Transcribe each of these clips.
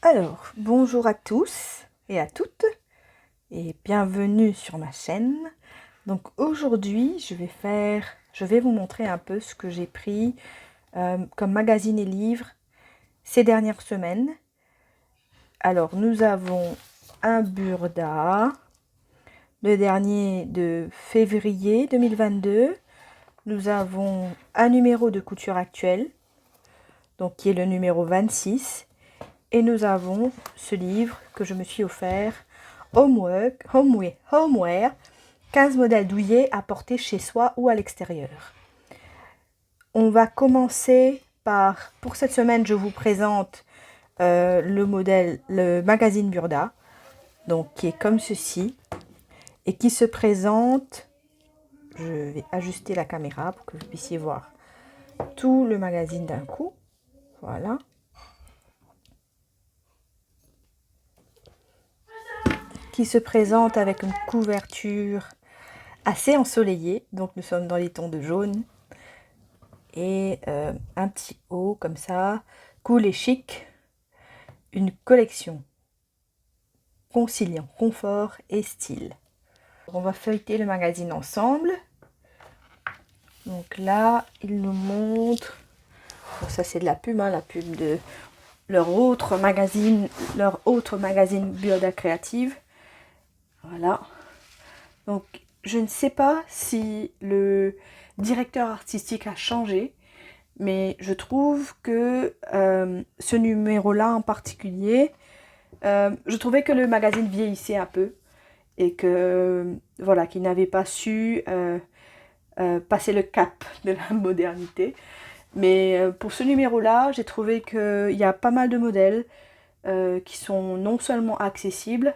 Alors, bonjour à tous et à toutes et bienvenue sur ma chaîne. Donc aujourd'hui, je vais vous montrer un peu ce que j'ai pris comme magazine et livres ces dernières semaines. Alors, nous avons un Burda, le dernier de février 2022. Nous avons un numéro de Couture Actuelle, donc qui est le numéro 26. Et nous avons ce livre que je me suis offert, Homeware, 15 modèles douillets à porter chez soi ou à l'extérieur. On va commencer par, pour cette semaine, je vous présente le magazine Burda, donc qui est comme ceci, et qui se présente, je vais ajuster la caméra pour que vous puissiez voir tout le magazine d'un coup, voilà. Qui se présente avec une couverture assez ensoleillée, donc nous sommes dans les tons de jaune, et un petit haut comme ça, cool et chic, une collection conciliant confort et style. On va feuilleter le magazine ensemble. Donc là, il nous montre, bon, ça c'est de la pub, hein, la pub de leur autre magazine Burda Créative. Voilà. Donc je ne sais pas si le directeur artistique a changé, mais je trouve que ce numéro-là en particulier, je trouvais que le magazine vieillissait un peu et que voilà, qu'il n'avait pas su passer le cap de la modernité. Mais pour ce numéro-là, j'ai trouvé qu'il y a pas mal de modèles qui sont non seulement accessibles,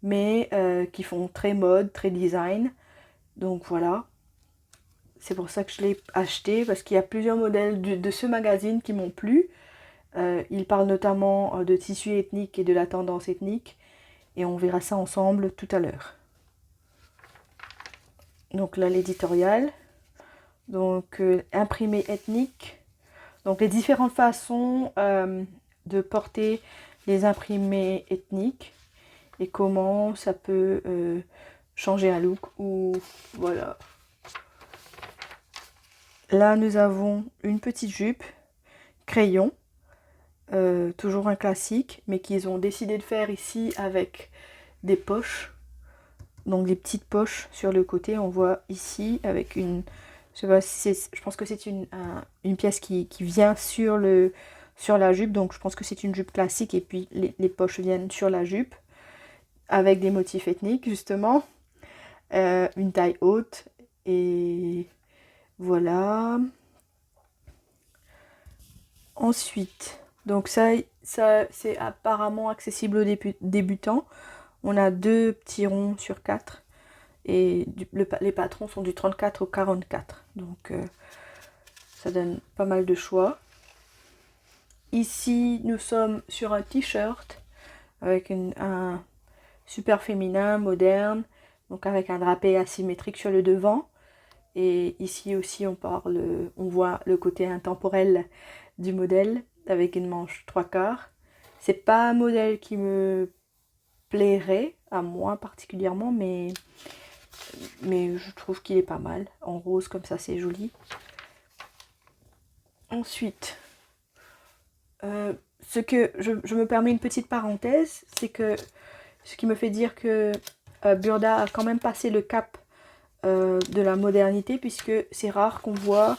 mais qui font très mode, très design. Donc voilà, c'est pour ça que je l'ai acheté, parce qu'il y a plusieurs modèles de ce magazine qui m'ont plu. Il parle notamment de tissu ethnique et de la tendance ethnique, et on verra ça ensemble tout à l'heure. Donc là, l'éditorial, donc imprimé ethnique, donc les différentes façons de porter les imprimés ethniques et comment ça peut changer un look ou voilà. Là, nous avons une petite jupe crayon, toujours un classique, mais qu'ils ont décidé de faire ici avec des poches. Donc des petites poches sur le côté, on voit ici avec une... Je pense que c'est une pièce qui vient sur la jupe, donc je pense que c'est une jupe classique et puis les poches viennent sur la jupe avec des motifs ethniques justement, une taille haute et voilà. Ensuite, donc ça c'est apparemment accessible aux débutants. On a 2 petits ronds sur 4 et les patrons sont du 34 au 44. Donc ça donne pas mal de choix. Ici, nous sommes sur un t-shirt avec un super féminin, moderne, donc avec un drapé asymétrique sur le devant. Et ici aussi, on voit le côté intemporel du modèle avec une manche 3/4. C'est pas un modèle qui me plairait à moi particulièrement, mais je trouve qu'il est pas mal. En rose comme ça, c'est joli. Ensuite, ce que je me permets une petite parenthèse, c'est que ce qui me fait dire que Burda a quand même passé le cap de la modernité, puisque c'est rare qu'on voit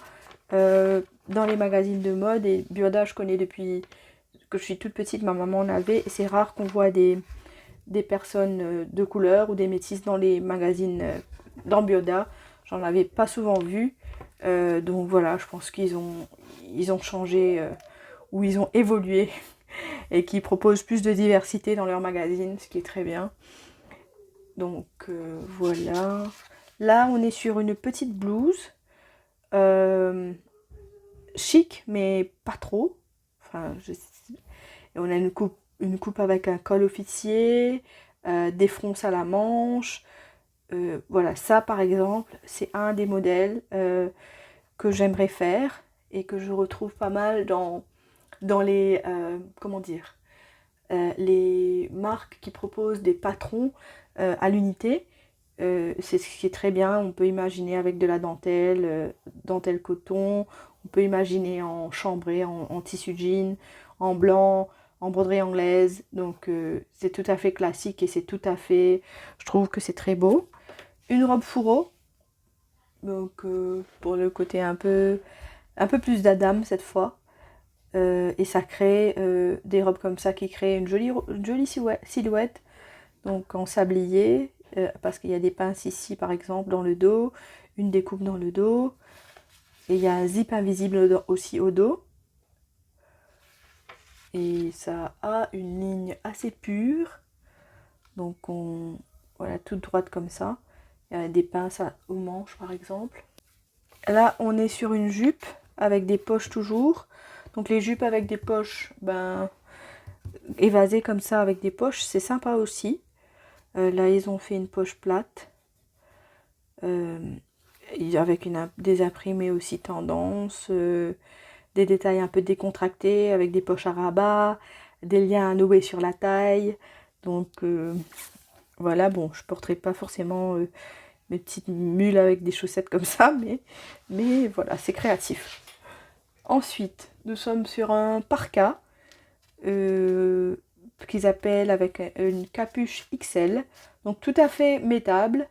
dans les magazines de mode, et Burda je connais depuis que je suis toute petite, ma maman en avait, et c'est rare qu'on voit des personnes de couleur ou des métisses dans les magazines dans Burda. J'en avais pas souvent vu, donc voilà, je pense qu'ils ont changé ou ils ont évolué et qu'ils proposent plus de diversité dans leur magazine, ce qui est très bien. Donc voilà. Là, on est sur une petite blouse chic, mais pas trop. Enfin, et on a une coupe avec un col officier, des fronces à la manche. Voilà, ça par exemple, c'est un des modèles que j'aimerais faire et que je retrouve pas mal dans les comment dire, les marques qui proposent des patrons à l'unité. C'est ce qui est très bien. On peut imaginer avec de la dentelle, dentelle coton. On peut imaginer en chambré, en tissu jean, en blanc, en broderie anglaise. Donc c'est tout à fait classique et c'est tout à fait... Je trouve que c'est très beau. Une robe fourreau. Donc pour le côté un peu plus d'Adam cette fois. Et ça crée des robes comme ça qui créent une jolie silhouette. Donc en sablier, parce qu'il y a des pinces ici par exemple dans le dos, une découpe dans le dos. Et il y a un zip invisible aussi au dos. Et ça a une ligne assez pure. Donc voilà, toute droite comme ça. Il y a des pinces aux manches par exemple. Là on est sur une jupe avec des poches toujours. Donc les jupes avec des poches, ben évasées comme ça avec des poches, c'est sympa aussi. Là ils ont fait une poche plate. Avec des imprimés aussi tendance, des détails un peu décontractés avec des poches à rabat, des liens à nouer sur la taille. Donc voilà, bon, je porterai pas forcément mes petites mules avec des chaussettes comme ça, mais voilà, c'est créatif. Ensuite, nous sommes sur un parka qu'ils appellent avec une capuche XL, donc tout à fait métable.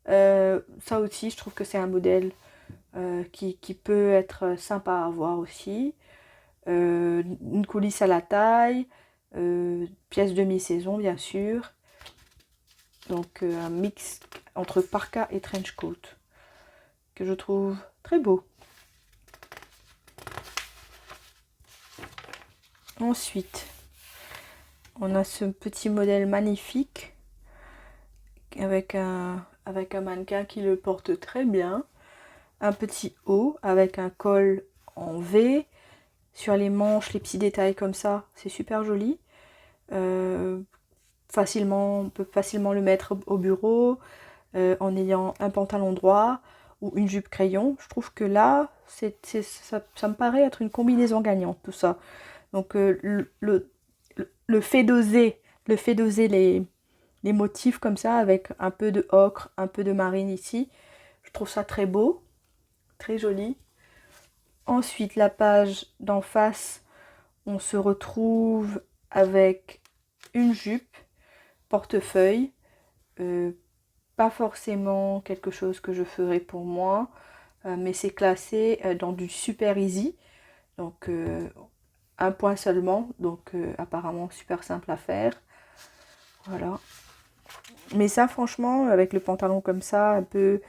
Ça aussi, je trouve que c'est un modèle qui peut être sympa à avoir aussi. Une coulisse à la taille, pièce de mi-saison bien sûr. Donc un mix entre parka et trench coat que je trouve très beau. Ensuite, on a ce petit modèle magnifique avec un mannequin qui le porte très bien. Un petit haut avec un col en V. Sur les manches, les petits détails comme ça, c'est super joli. On peut facilement le mettre au bureau en ayant un pantalon droit ou une jupe crayon. Je trouve que là, ça me paraît être une combinaison gagnante tout ça. Donc le fait d'oser les motifs comme ça avec un peu de ocre, un peu de marine ici, je trouve ça très beau, très joli. Ensuite, la page d'en face, on se retrouve avec une jupe, portefeuille, pas forcément quelque chose que je ferais pour moi, mais c'est classé dans du super easy, donc un point seulement, donc apparemment super simple à faire. Voilà. Mais ça, franchement, avec le pantalon comme ça, un peu,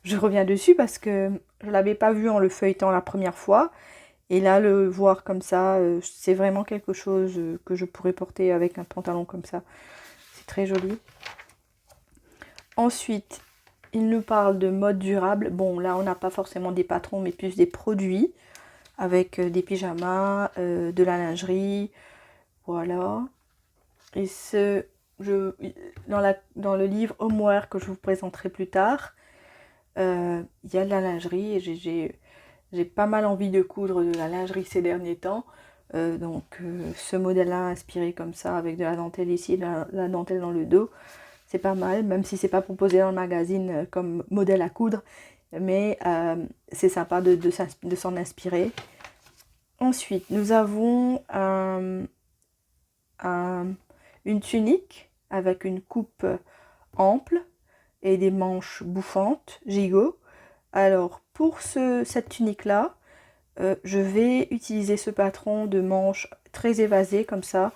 je reviens dessus parce que je l'avais pas vu en le feuilletant la première fois. Et là, le voir comme ça, c'est vraiment quelque chose que je pourrais porter avec un pantalon comme ça. C'est très joli. Ensuite, il nous parle de mode durable. Bon, là, on n'a pas forcément des patrons, mais plus des produits. Avec des pyjamas, de la lingerie. Voilà. Et dans le livre Homeware que je vous présenterai plus tard, il y a de la lingerie et j'ai pas mal envie de coudre de la lingerie ces derniers temps. Donc ce modèle-là inspiré comme ça avec de la dentelle ici, la dentelle dans le dos, c'est pas mal, même si c'est pas proposé dans le magazine comme modèle à coudre, mais c'est sympa de s'en inspirer. Ensuite, nous avons une tunique avec une coupe ample et des manches bouffantes, gigot. Alors pour cette tunique là, je vais utiliser ce patron de manches très évasées comme ça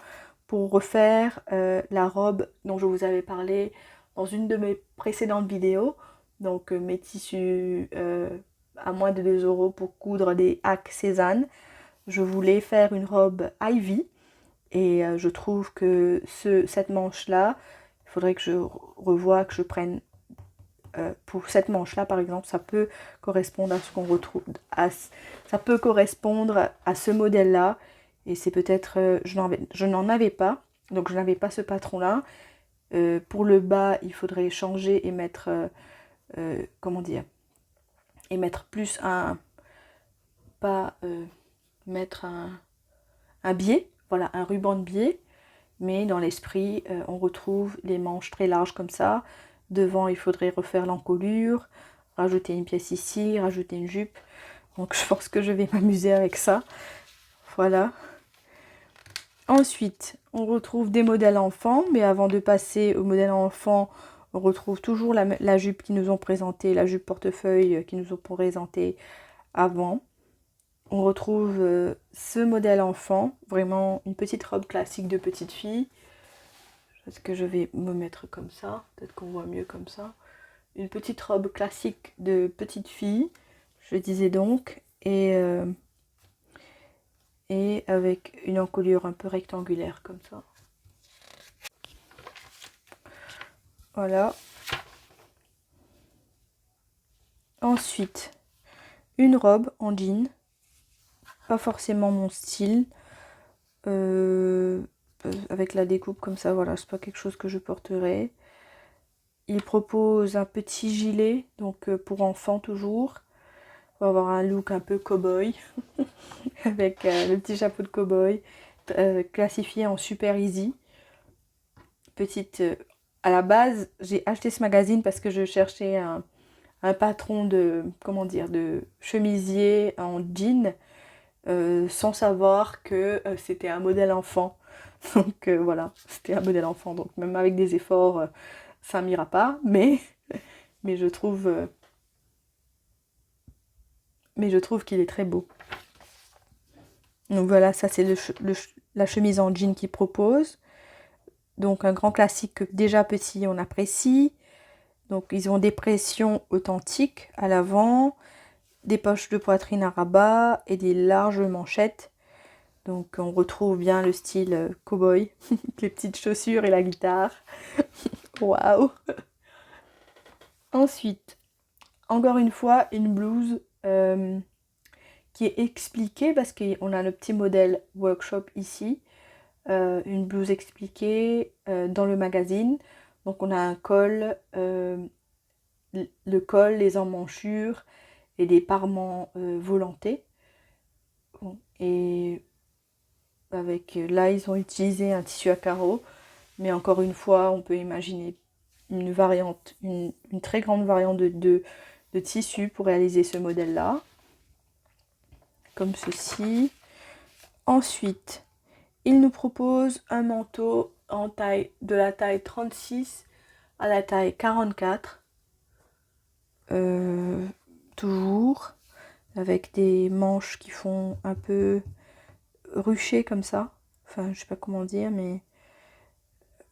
pour refaire la robe dont je vous avais parlé dans une de mes précédentes vidéos. Donc mes tissus à moins de 2 € pour coudre des hacks Cézanne. Je voulais faire une robe Ivy et je trouve que cette manche là, il faudrait que je revoie, que je prenne pour cette manche là par exemple, ça peut correspondre à ce qu'on retrouve, ça peut correspondre à ce modèle là, et c'est peut-être, je n'en avais pas, donc je n'avais pas ce patron là. Pour le bas il faudrait changer et mettre comment dire, et mettre plus mettre un biais, voilà, un ruban de biais. mais dans l'esprit, on retrouve les manches très larges comme ça. Devant, il faudrait refaire l'encolure, rajouter une pièce ici, rajouter une jupe. Donc je pense que je vais m'amuser avec ça. Voilà. Ensuite, on retrouve des modèles enfants, mais avant de passer au modèle enfant, on retrouve toujours la jupe qu'ils nous ont présentée, la jupe portefeuille qu'ils nous ont présentée avant. On retrouve ce modèle enfant, vraiment une petite robe classique de petite fille. Est-ce que je vais me mettre comme ça? Peut-être qu'on voit mieux comme ça. Une petite robe classique de petite fille, je disais donc, et avec une encolure un peu rectangulaire comme ça. Voilà. Ensuite, une robe en jean, pas forcément mon style, avec la découpe comme ça, voilà, c'est pas quelque chose que je porterai. Il propose un petit gilet, donc pour enfants toujours. On va avoir un look un peu cow-boy, avec le petit chapeau de cow-boy, classifié en super easy. Petite, à la base, j'ai acheté ce magazine parce que je cherchais un patron de, comment dire, de chemisier en jean, sans savoir que c'était un modèle enfant. Donc voilà, c'était un modèle enfant. Donc même avec des efforts, ça m'ira pas, mais je trouve qu'il est très beau. Donc voilà, ça c'est la chemise en jean qu'il propose. Donc un grand classique que déjà petit on apprécie. Donc ils ont des pressions authentiques à l'avant, des poches de poitrine à rabat et des larges manchettes. Donc on retrouve bien le style cow-boy, les petites chaussures et la guitare. Waouh! Ensuite, encore une fois, une blouse qui est expliquée parce qu'on a le petit modèle workshop ici. Une blouse expliquée dans le magazine. Donc on a un col, le col, les emmanchures et des parements volantés. Bon, et avec là ils ont utilisé un tissu à carreaux, mais encore une fois on peut imaginer une variante, une très grande variante de tissu pour réaliser ce modèle là, comme ceci. Ensuite, il nous propose un manteau en taille de la taille 36 à la taille 44. Toujours avec des manches qui font un peu ruchées comme ça. Enfin, je sais pas comment dire, mais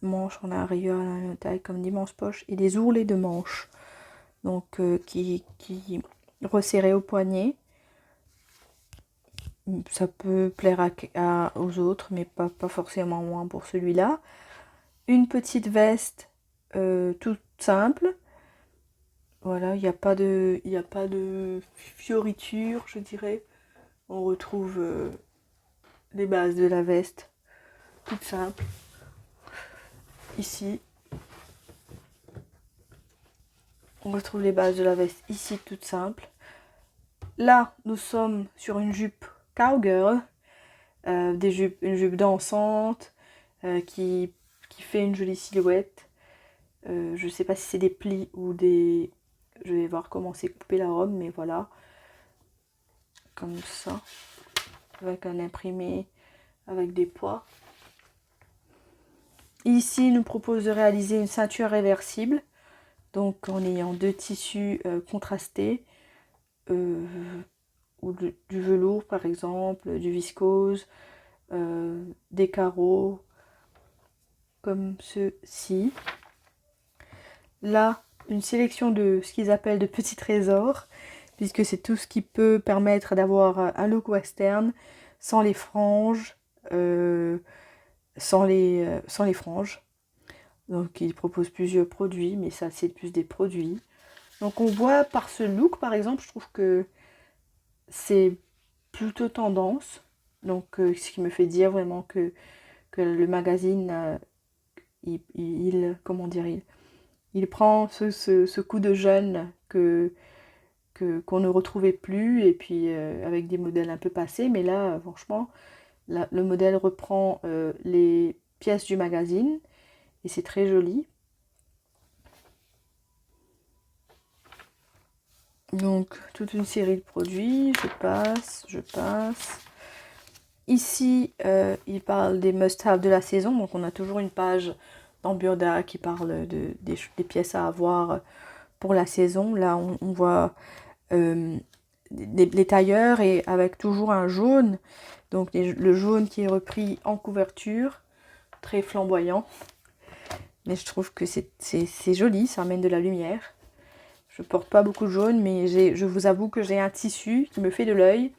manches en arrière à la taille comme d'immenses poches et des ourlets de manches. Donc qui resserrés au poignet. Ça peut plaire aux autres, mais pas forcément moins pour celui-là. Une petite veste toute simple. Voilà, il n'y a pas de fioriture, je dirais. On retrouve les bases de la veste, toute simple. Ici, on retrouve les bases de la veste ici, toute simple. Là, nous sommes sur une jupe cowgirl, une jupe dansante, qui fait une jolie silhouette. Je ne sais pas si c'est des plis ou des... Je vais voir comment c'est coupé la robe, mais voilà. Comme ça. Avec un imprimé, avec des pois. Ici, il nous propose de réaliser une ceinture réversible. Donc en ayant deux tissus contrastés. Ou du velours par exemple, du viscose, des carreaux. Comme ceci. Là, une sélection de ce qu'ils appellent de petits trésors, puisque c'est tout ce qui peut permettre d'avoir un look western sans les franges, sans les franges. Donc ils proposent plusieurs produits, mais ça c'est plus des produits. Donc on voit par ce look par exemple, je trouve que c'est plutôt tendance. Donc ce qui me fait dire vraiment que le magazine, comment dire, il prend ce coup de jeune qu'on ne retrouvait plus, et puis avec des modèles un peu passés, mais là franchement le modèle reprend pièces du magazine. Et c'est très joli. Donc, toute une série de produits. Je passe. Ici, il parle des must-have de la saison. Donc, on a toujours une page dans Burda qui parle des pièces à avoir pour la saison. Là, on voit les tailleurs et avec toujours un jaune. Donc, le jaune qui est repris en couverture. Très flamboyant. Mais je trouve que c'est joli, ça amène de la lumière. Je porte pas beaucoup de jaune, mais je vous avoue que j'ai un tissu qui me fait de l'œil,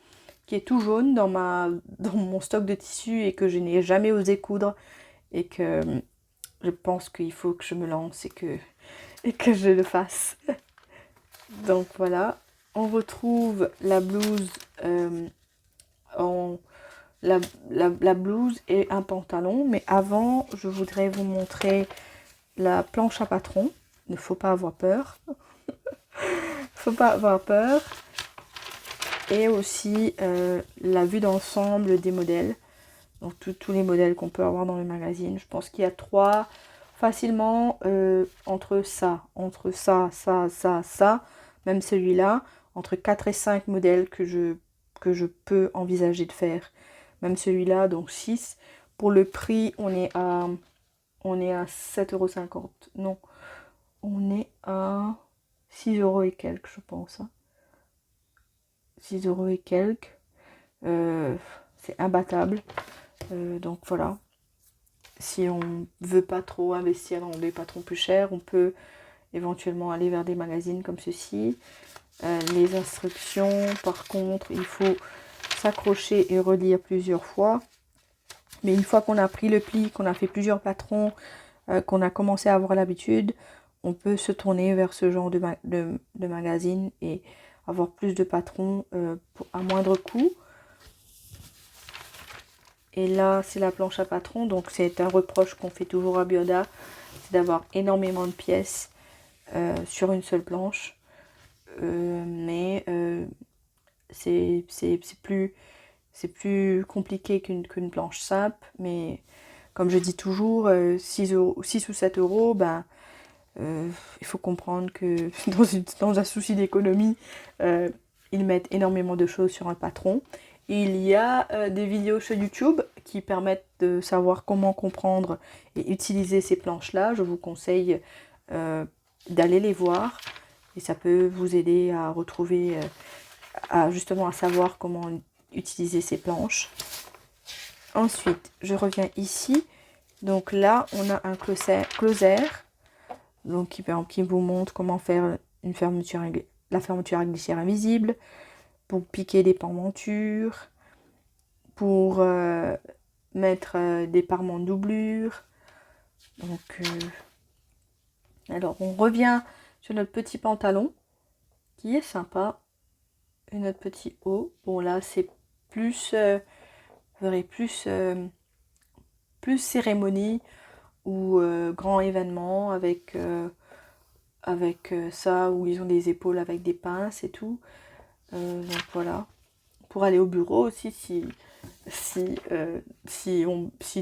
qui est tout jaune dans mon stock de tissus et que je n'ai jamais osé coudre. Et que je pense qu'il faut que je me lance et que je le fasse. Donc voilà, on retrouve la blouse la blouse et un pantalon. Mais avant, je voudrais vous montrer la planche à patron. Il ne faut pas avoir peur. Faut pas avoir peur. Et aussi la vue d'ensemble des modèles. Donc tous les modèles qu'on peut avoir dans le magazine. Je pense qu'il y a 3 facilement entre ça, ça, même celui-là, entre 4 et 5 modèles que je peux envisager de faire. Même celui-là, donc 6. Pour le prix, on est à 7,50 €. Non, on est à 6 € et quelques, je pense. 6 € et quelques. C'est imbattable. Donc voilà. Si on veut pas trop investir dans des patrons plus chers, on peut éventuellement aller vers des magazines comme ceci. Les instructions, par contre, il faut s'accrocher et relire plusieurs fois. Mais une fois qu'on a pris le pli, qu'on a fait plusieurs patrons, qu'on a commencé à avoir l'habitude, on peut se tourner vers ce genre de magazine et avoir plus de patrons à moindre coût. Et là, c'est la planche à patron. Donc, c'est un reproche qu'on fait toujours à Burda. C'est d'avoir énormément de pièces sur une seule planche. Mais c'est plus compliqué qu'une planche simple. Mais comme je dis toujours, 6 ou 7 €, ben, il faut comprendre que dans un souci d'économie, ils mettent énormément de choses sur un patron. Et il y a des vidéos sur YouTube qui permettent de savoir comment comprendre et utiliser ces planches-là. Je vous conseille d'aller les voir et ça peut vous aider à retrouver, justement à savoir comment utiliser ces planches. Ensuite, je reviens ici. Donc là, on a un closer donc qui vous montre comment faire la fermeture à glissière invisible, pour piquer des pans-montures, pour mettre des parements de doublure. Donc, alors on revient sur notre petit pantalon qui est sympa et notre petit haut. Bon là c'est plus plus cérémonie ou grand événement avec ça où ils ont des épaules avec des pinces et tout. Donc voilà, pour aller au bureau aussi, si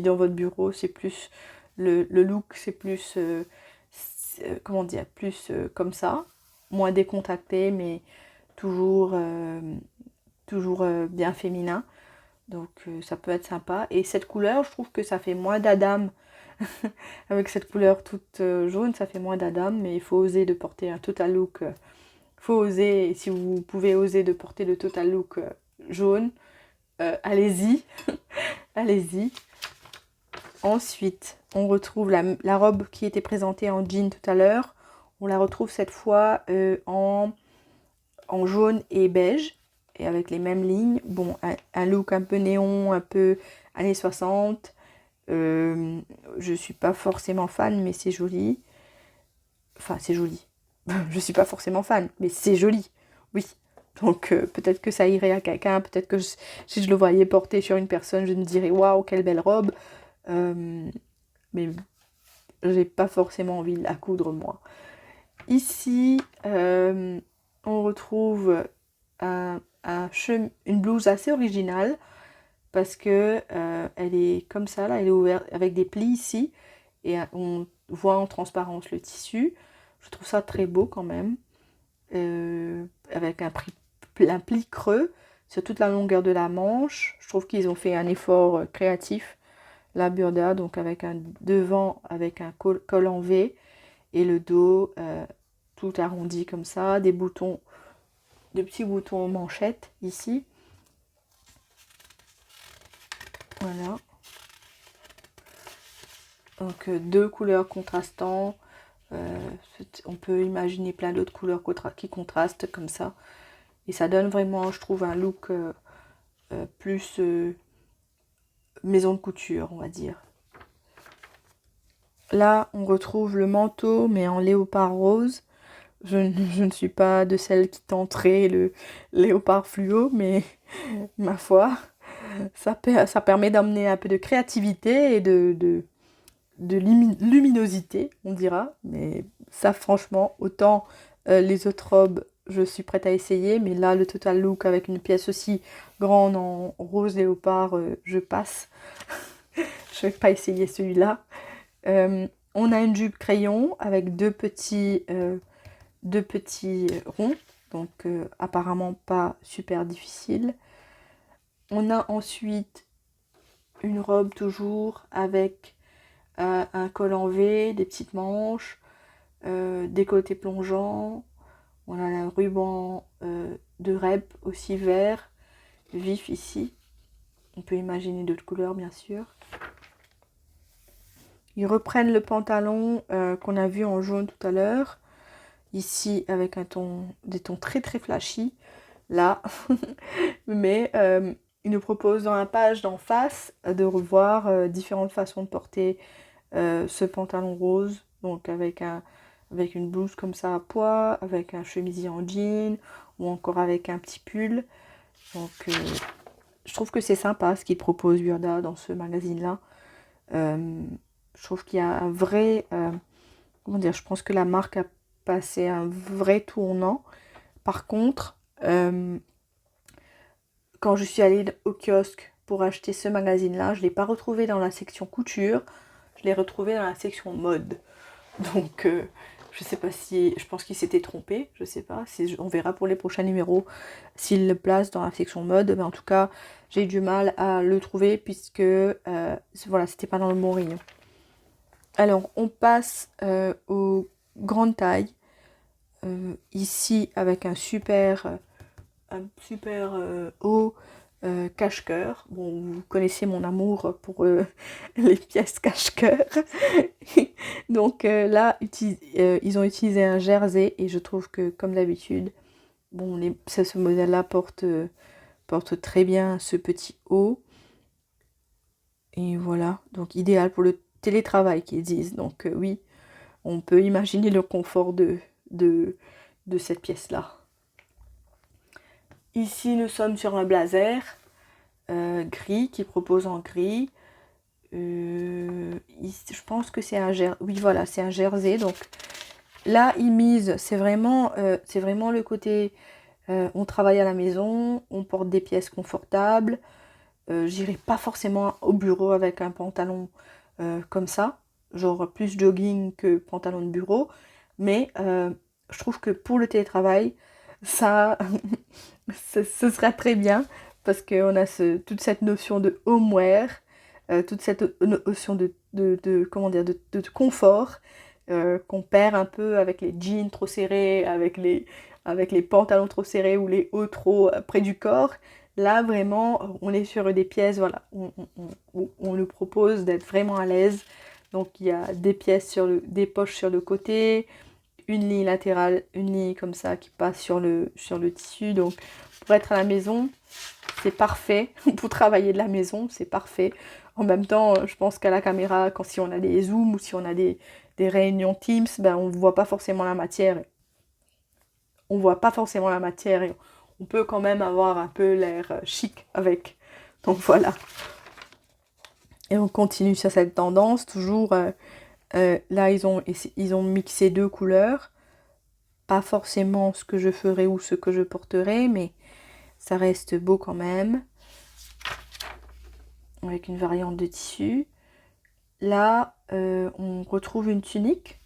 dans votre bureau c'est plus le look, c'est plus comment dire, plus comme ça, moins décontracté mais toujours bien féminin. Donc ça peut être sympa. Et cette couleur, je trouve que ça fait moins d'Adam. Avec cette couleur toute jaune, ça fait moins d'Adam, mais il faut oser de porter un total look. Faut oser, si vous pouvez oser de porter le total look jaune, allez-y. Allez-y. Ensuite, on retrouve la robe qui était présentée en jean tout à l'heure. On la retrouve cette fois en jaune et beige. Et avec les mêmes lignes. Bon, un look un peu néon, un peu années 60. Je suis pas forcément fan, mais c'est joli. Enfin, c'est joli. Je suis pas forcément fan, mais c'est joli. Oui. Donc, peut-être que ça irait à quelqu'un. Peut-être que si je le voyais porter sur une personne, je me dirais waouh, quelle belle robe. Mais j'ai pas forcément envie de la coudre, moi. Ici, on retrouve une blouse assez originale parce que elle est comme ça, là, elle est ouverte avec des plis ici, et on voit en transparence le tissu. Je trouve ça très beau quand même, avec un pli creux sur toute la longueur de la manche. Je trouve qu'ils ont fait un effort créatif, la Burda, donc avec un devant, avec un col en V, et le dos tout arrondi comme ça, des boutons, de petits boutons manchettes ici. Voilà. Donc deux couleurs contrastantes. On peut imaginer plein d'autres couleurs qui contrastent comme ça. Et ça donne vraiment, je trouve, un look plus maison de couture, on va dire. Là, on retrouve le manteau, mais en léopard rose. Je ne suis pas de celles qui tenteraient le léopard fluo, mais ma foi, ça permet d'emmener un peu de créativité et de luminosité, on dira. Mais ça, franchement, autant les autres robes, je suis prête à essayer, mais là, le total look avec une pièce aussi grande en rose léopard, je passe. Je vais pas essayer celui-là. On a une jupe crayon avec deux petits ronds, donc apparemment pas super difficile. On a ensuite une robe toujours avec un col en V, des petites manches, décolleté plongeant. On a un ruban de rep aussi vert, vif ici. On peut imaginer d'autres couleurs bien sûr. Ils reprennent le pantalon qu'on a vu en jaune tout à l'heure. Ici avec des tons très très flashy. Là. Mais ils nous proposent dans la page d'en face de revoir différentes façons de porter ce pantalon rose. Donc avec une blouse comme ça à pois, avec un chemisier en jean ou encore avec un petit pull. Donc je trouve que c'est sympa ce qu'ils proposent Burda dans ce magazine-là. Je trouve qu'il y a un vrai... comment dire, je pense que la marque a passé un vrai tournant. Par contre, quand je suis allée au kiosque pour acheter ce magazine-là, je ne l'ai pas retrouvé dans la section couture, je l'ai retrouvé dans la section mode. Donc, je sais pas si... Je pense qu'il s'était trompé, je sais pas. On verra pour les prochains numéros s'il le place dans la section mode. Mais en tout cas, j'ai eu du mal à le trouver puisque, voilà, c'était pas dans le bon rayon. Alors, on passe aux grandes tailles. Ici, avec un super haut cache-cœur. Bon, vous connaissez mon amour pour les pièces cache-cœur. Donc là, ils ont utilisé un jersey et je trouve que, comme d'habitude, bon, ce modèle-là porte très bien ce petit haut. Et voilà, donc idéal pour le télétravail qu'ils disent. Donc oui, on peut imaginer le confort de cette pièce-là. Ici, nous sommes sur un blazer gris, qui propose en gris. Je pense que c'est un jersey. Oui, voilà, c'est un jersey. Donc là, ils misent. C'est vraiment le côté... on travaille à la maison, on porte des pièces confortables. J'irai pas forcément au bureau avec un pantalon comme ça. Genre plus jogging que pantalon de bureau. Mais je trouve que pour le télétravail, ça... ce sera très bien parce qu'on a toute cette notion de homeware, toute cette notion comment dire, de confort qu'on perd un peu avec les jeans trop serrés, avec les pantalons trop serrés ou les hauts trop près du corps. Là, vraiment, on est sur des pièces, voilà, on nous propose d'être vraiment à l'aise. Donc, il y a des poches sur le côté, une ligne latérale, une ligne comme ça qui passe sur le tissu. Donc, pour être à la maison, c'est parfait. Pour travailler de la maison, c'est parfait. En même temps, je pense qu'à la caméra, si on a des zooms ou si on a des réunions Teams, ben, on ne voit pas forcément la matière. On voit pas forcément la matière et on peut quand même avoir un peu l'air chic avec. Donc voilà. Et on continue sur cette tendance, toujours... là, ils ont mixé deux couleurs. Pas forcément ce que je ferais ou ce que je porterais, mais ça reste beau quand même. avec une variante de tissu. Là, on retrouve une tunique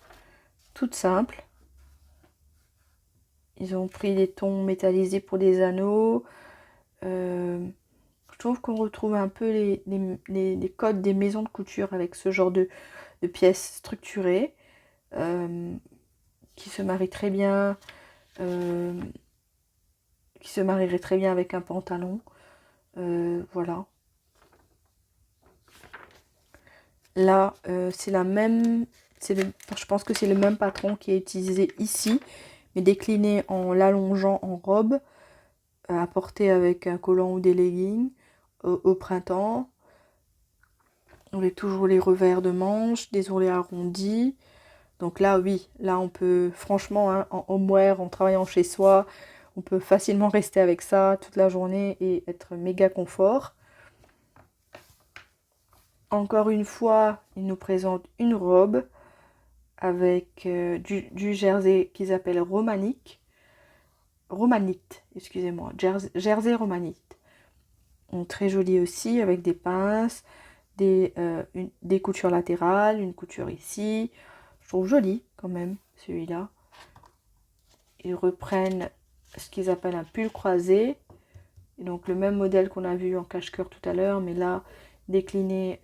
toute simple. Ils ont pris des tons métallisés pour des anneaux. Je trouve qu'on retrouve un peu les codes des maisons de couture avec ce genre de pièces structurées qui se marient très bien, qui se marierait très bien avec un pantalon. Voilà. Là, c'est la même, je pense que c'est le même patron qui est utilisé ici, mais décliné en l'allongeant en robe, à porter avec un collant ou des leggings au printemps. On a toujours les revers de manches, des ourlets arrondis. Donc là, oui, là on peut, franchement, hein, en homeware, en travaillant chez soi, on peut facilement rester avec ça toute la journée et être méga confort. Encore une fois, il nous présente une robe avec du jersey qu'ils appellent romanite, excusez-moi, jersey romanite. Donc, très joli aussi, avec des pinces, des coutures latérales, une couture ici. Je trouve joli quand même, celui-là. Ils reprennent ce qu'ils appellent un pull croisé. Et donc le même modèle qu'on a vu en cache-cœur tout à l'heure, mais là, décliné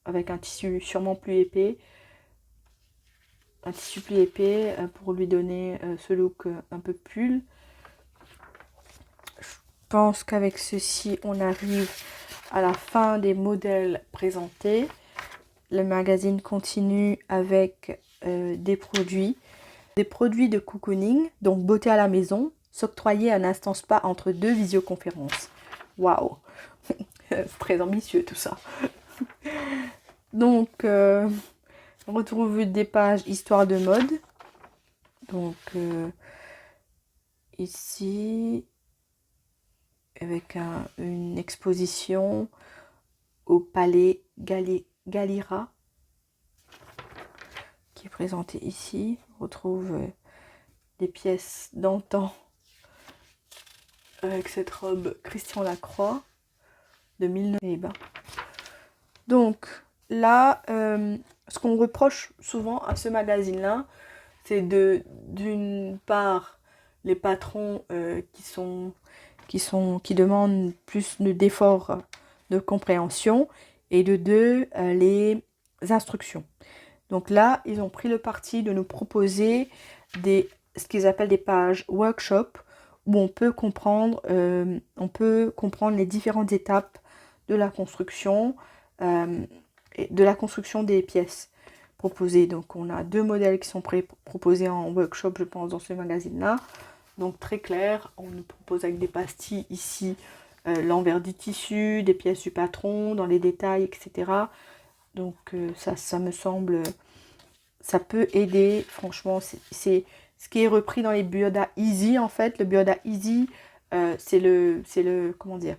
avec un tissu sûrement plus épais. Un tissu plus épais pour lui donner ce look un peu pull. Je pense qu'avec ceci, on arrive à la fin des modèles présentés. Le magazine continue avec des produits de cocooning, donc beauté à la maison, s'octroyer un instant spa entre 2 visioconférences. Waouh, c'est très ambitieux tout ça. Donc, on retrouve des pages histoire de mode. Donc, ici, avec une exposition au palais Galliera, qui est présentée ici. On retrouve des pièces d'antan avec cette robe Christian Lacroix de 1900. Donc là, ce qu'on reproche souvent à ce magazine-là, c'est d'une part les patrons qui demandent plus d'efforts de compréhension, et de deux, les instructions. Donc là, ils ont pris le parti de nous proposer ce qu'ils appellent des pages workshop, où on peut comprendre les différentes étapes de la construction, des pièces proposées. Donc on a 2 modèles qui sont proposés en workshop, je pense, dans ce magazine-là. Donc très clair, on nous propose avec des pastilles ici l'envers du tissu, des pièces du patron, dans les détails, etc. Donc ça me semble, ça peut aider, franchement, c'est ce qui est repris dans les Burda Easy en fait. Le Burda Easy, c'est comment dire,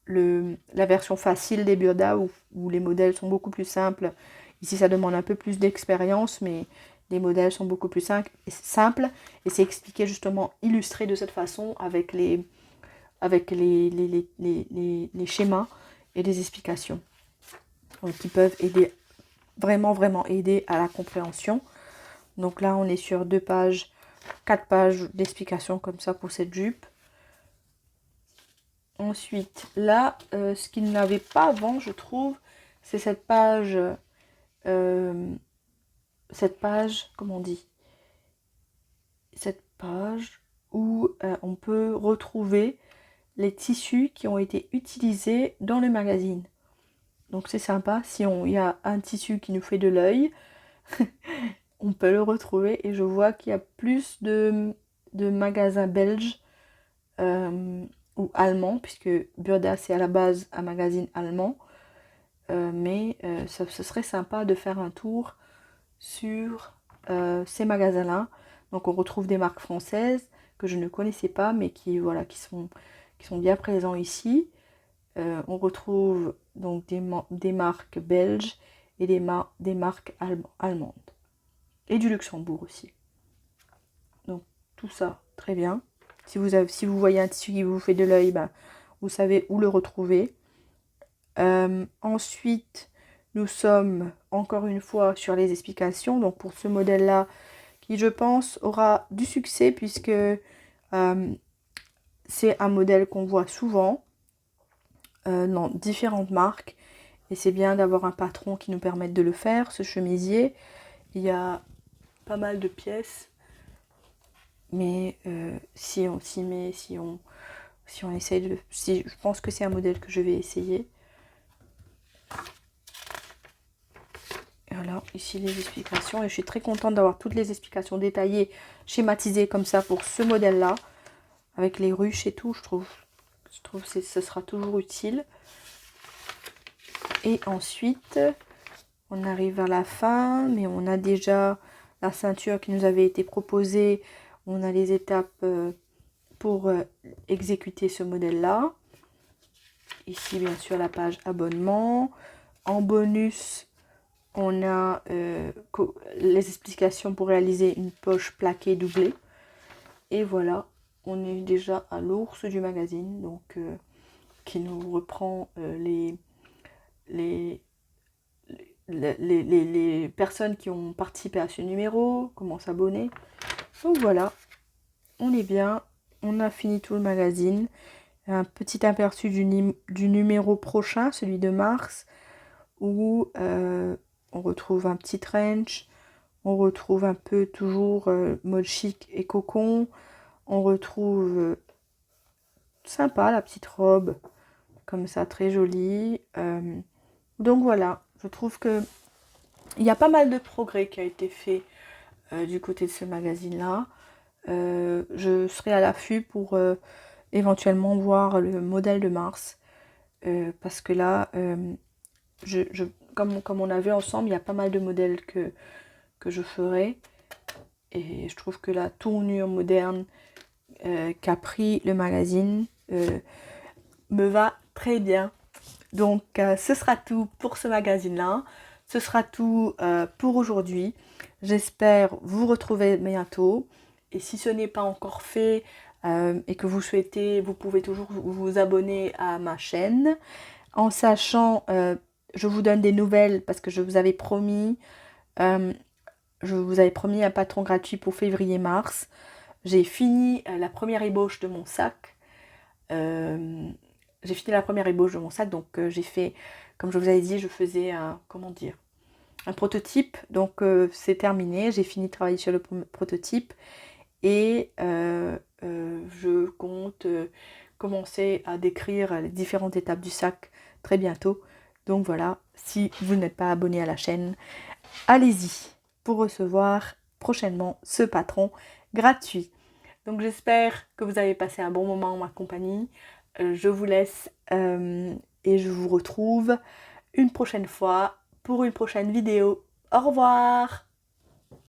la version facile des Burda où les modèles sont beaucoup plus simples. Ici ça demande un peu plus d'expérience, mais les modèles sont beaucoup plus simples et c'est expliqué justement, illustré de cette façon avec les schémas et les explications qui peuvent aider, vraiment aider à la compréhension. Donc là on est sur 4 pages d'explications comme ça pour cette jupe. Ensuite là, ce qu'il n'avait pas avant, je trouve, c'est cette page, comment on dit, cette page où on peut retrouver les tissus qui ont été utilisés dans le magazine. Donc c'est sympa, si il y a un tissu qui nous fait de l'œil, on peut le retrouver. Et je vois qu'il y a plus de magasins belges ou allemands, puisque Burda c'est à la base un magazine allemand. Mais ce serait sympa de faire un tour sur ces magasins-là. Donc on retrouve des marques françaises que je ne connaissais pas, mais qui sont bien présents ici. On retrouve donc des marques belges et des marques allemandes. Et du Luxembourg aussi. Donc tout ça, très bien. Si vous voyez un tissu qui vous fait de l'œil, vous savez où le retrouver. Ensuite, nous sommes encore une fois sur les explications. Donc pour ce modèle-là, qui je pense aura du succès puisque c'est un modèle qu'on voit souvent dans différentes marques. Et c'est bien d'avoir un patron qui nous permette de le faire. Ce chemisier, il y a pas mal de pièces. Mais si on s'y met, si on essaye de... je pense que c'est un modèle que je vais essayer. Voilà, ici les explications. Et je suis très contente d'avoir toutes les explications détaillées, schématisées comme ça pour ce modèle-là. Avec les ruches et tout, je trouve que ce sera toujours utile. Et ensuite, on arrive à la fin, mais on a déjà la ceinture qui nous avait été proposée. On a les étapes pour exécuter ce modèle-là. Ici, bien sûr, la page abonnement. En bonus, on a les explications pour réaliser une poche plaquée doublée. Et voilà, on est déjà à l'ours du magazine, donc qui nous reprend les personnes qui ont participé à ce numéro, comment s'abonner. Donc voilà, on est bien, on a fini tout le magazine. Un petit aperçu du numéro prochain, celui de mars, où on retrouve un petit trench, on retrouve un peu toujours mode chic et cocon, on retrouve sympa la petite robe, comme ça, très jolie. Donc voilà, je trouve que il y a pas mal de progrès qui a été fait du côté de ce magazine-là. Je serai à l'affût pour éventuellement voir le modèle de mars. Parce que là, comme on a vu ensemble, il y a pas mal de modèles que je ferai. Et je trouve que la tournure moderne qu'a pris le magazine me va très bien. Donc ce sera tout pour ce magazine-là. Ce sera tout pour aujourd'hui. J'espère vous retrouver bientôt. Et si ce n'est pas encore fait et que vous souhaitez, vous pouvez toujours vous abonner à ma chaîne. En sachant, je vous donne des nouvelles parce que je vous avais promis un patron gratuit pour février-mars. J'ai fini la première ébauche de mon sac. Donc j'ai fait, comme je vous avais dit, je faisais un prototype. Donc c'est terminé, j'ai fini de travailler sur le prototype et je compte commencer à décrire les différentes étapes du sac très bientôt. Donc voilà, si vous n'êtes pas abonné à la chaîne, allez-y pour recevoir prochainement ce patron gratuit. Donc j'espère que vous avez passé un bon moment en ma compagnie. Je vous laisse et je vous retrouve une prochaine fois pour une prochaine vidéo. Au revoir!